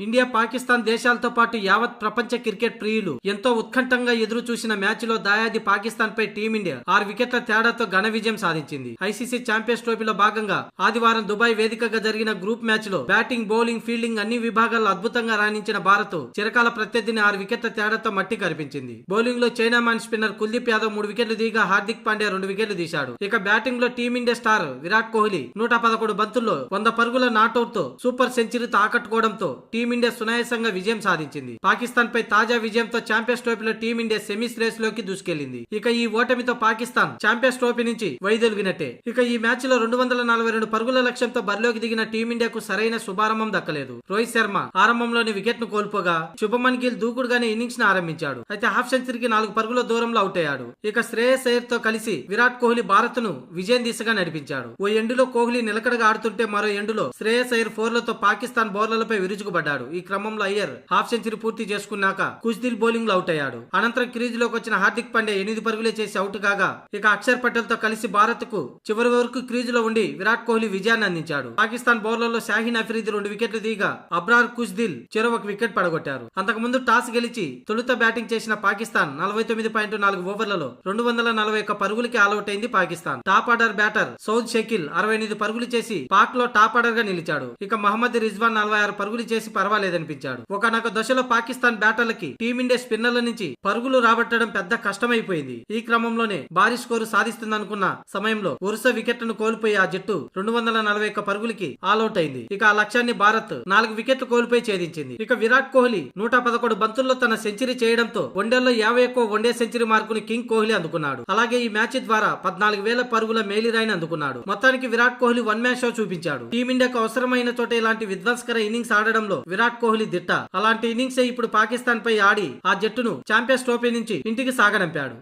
India Pakistan దేశాలతో పాటు యావత్ ప్రపంచ క్రికెట్ ప్రియులు ఎంతో ఉత్కంఠంగా ఎదురు చూసిన మ్యాచ్ లో దాయాది పాకిస్తాన్ పై టీమిండియా 6 వికెట్ల తేడాతో ఘన విజయం సాధించింది. ఐసీసీ ఛాంపియన్స్ ట్రోఫీలో భాగంగా ఆదివారం దుబాయ్ వేదికగా జరిగిన గ్రూప్ మ్యాచ్ లో బ్యాటింగ్, బౌలింగ్, ఫీల్డింగ్ అన్ని విభాగాల్లో అద్భుతంగా రాణించిన భారత్ చిరకాల ప్రత్యర్థిని 6 వికెట్ల తేడాతో మట్టి కరిపించింది. బౌలింగ్ లో China man spinner Kuldeep Yadav 3 వికెట్లు దిగా హార్దిక్ పాండ్యా 2 వికెట్లు తీశాడు. ఇక బ్యాటింగ్ లో టీమిండియా స్టార్ విరాట్ కోహ్లీ 111 బంతుల్లో 100 పరుగుల నాటౌట్ తో సూపర్ సెంచరీతో ఆకట్టుకోవడంతో టీమిండియా సునాయాసంగా విజయం సాధించింది. పాకిస్తాన్ పై తాజా విజయంతో ఛాంపియన్స్ ట్రోఫీలో టీమిండియా సెమీస్ రేస్ లోకి దూసుకెళ్లింది. ఇక ఈ ఓటమితో పాకిస్తాన్ ఛాంపియన్స్ ట్రోఫీ నుంచి వైదొలిగినట్టే. ఇక ఈ మ్యాచ్ లో 242 పరుగుల లక్ష్యంతో బరిలోకి దిగిన టీమిండియాకు సరైన శుభారంభం దక్కలేదు. రోహిత్ శర్మ ఆరంభంలోని వికెట్ ను కోల్పోగా శుభమన్ గిల్ దూకుడుగానే ఇన్నింగ్స్ ను ఆరంభించాడు. అయితే హాఫ్ సెంచరీకి 4 పరుగుల దూరంలో అవుట్ అయ్యాడు. ఇక శ్రేయస్ అయ్యర్ తో కలిసి విరాట్ కోహ్లీ భారత్ ను విజయం దిశగా నడిపించాడు. ఓ ఎండులో కోహ్లీ నిలకడగా ఆడుతుంటే మరో ఎండులో శ్రేయస్ అయ్యర్ 4లతో పాకిస్తాన్ బౌలర్లపై విరుచుకుపడ్డాడు. ఈ క్రమంలో అయ్యర్ హాఫ్ సెంచరీ పూర్తి చేసుకున్నాక కుజ్దిల్ బౌలింగ్ లో అవుట్ అయ్యాడు. అనంతరం క్రీజ్ లోకి వచ్చిన హార్దిక్ పాండ్యా 8 పరుగులే చేసి అవుట్ కాగా ఇక అక్షర్ పటేల్ తో కలిసి భారత్ కు చివరి వరకు క్రీజ్ లో ఉండి విరాట్ కోహ్లీ విజయాన్ని అందించాడు. పాకిస్తాన్ బౌలర్లో షాహీన్ అఫ్రీది 2 వికెట్లు దిగా అబ్రార్ కుజ్దిల్ చెరో 1 వికెట్ పడగొట్టారు. అంతకుముందు టాస్ గెలిచి తొలుత బ్యాటింగ్ చేసిన పాకిస్తాన్ 49.4 ఓవర్లలో 241 పరుగులకి ఆల్అౌట్ అయింది. Pakistan top order batter Saud Shakeel 68 పరుగులు చేసి పాక్ లో టాప్ ఆర్డర్ గా నిలిచాడు. ఇక మహమ్మద్ రిజ్వాన్ 46 పరుగులు చేసి పర్వాలేదనిపించాడు. ఒకనొక దశలో పాకిస్తాన్ బ్యాటర్లకి టీమిండియా స్పిన్నర్ల నుంచి పరుగులు రాబట్టడం పెద్ద కష్టమైపోయింది. ఈ క్రమంలోనే భారీ స్కోరు సాధిస్తుందనుకున్న సమయంలో వరుస వికెట్లను కోల్పోయి ఆ జట్టు 241 పరుగులకి ఆల్అౌట్ అయింది. ఇక ఆ లక్ష్యాన్ని భారత్ 4 వికెట్లు కోల్పోయి ఛేదించింది. ఇక విరాట్ కోహ్లీ 111 బంతుల్లో తన సెంచరీ చేయడంతో వన్డేల్లో 51 వన్డే సెంచరీ మార్కుని కింగ్ కోహ్లీ అందుకున్నాడు. అలాగే ఈ మ్యాచ్ ద్వారా 14,000 పరుగుల మేలిరాయిని అందుకున్నాడు. మొత్తానికి Virat Kohli one man show చూపించాడు. టీమిండియాకు అవసరమైన చోట ఇలాంటి విధ్వంసకర ఇన్నింగ్స్ ఆడడంలో విరాట్ కోహ్లీ దిట్ట. అలాంటి ఇన్నింగ్స్ ఇప్పుడు పాకిస్తాన్ పై ఆడి ఆ జట్టును ఛాంపియన్స్ ట్రోఫీ నుంచి ఇంటికి సాగనంపాడు.